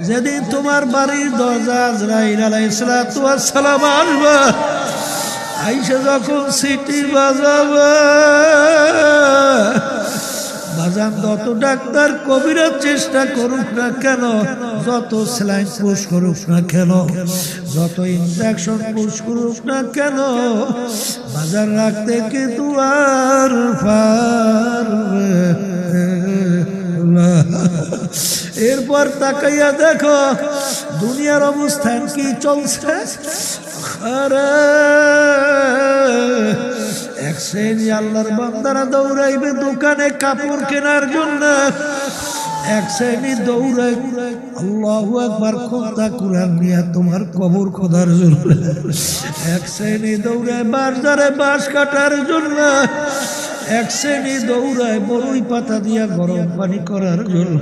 যেদিন তোমার বাড়ির দরজা আজরাইল আলাইহিস সালাতু ওয়াস সালাম আসবে, আইসা যখন সিটি বাজাবে, বাজান যত ডাক্তার কবিরাজ চেষ্টা করুক না কেন, যত স্যালাইন পুশ করুক না কেন, যত ইনজেকশন পুশ করুক না কেন, বাজার রাখতে কিন্তু আর পারবে না। এরপর তাকাইয়া দেখো দুনিয়ার অবস্থান কি চলছে। আরে এক শ্রেণী আল্লাহর বান্দারা দৌড়াইবে দোকানে কাপড় কেনার জন্য, এক শ্রেণী দৌড়াই আল্লাহু আকবার খোদা কুরআন নিয়ে তোমার কবর খোদার জন্য, এক শ্রেণী দৌড়ায় বাজারে বাঁশ কাটার জন্য, এক শ্রেণী দৌড়ায় বড়ই পাতা দিয়া গরম পানি করার জন্য।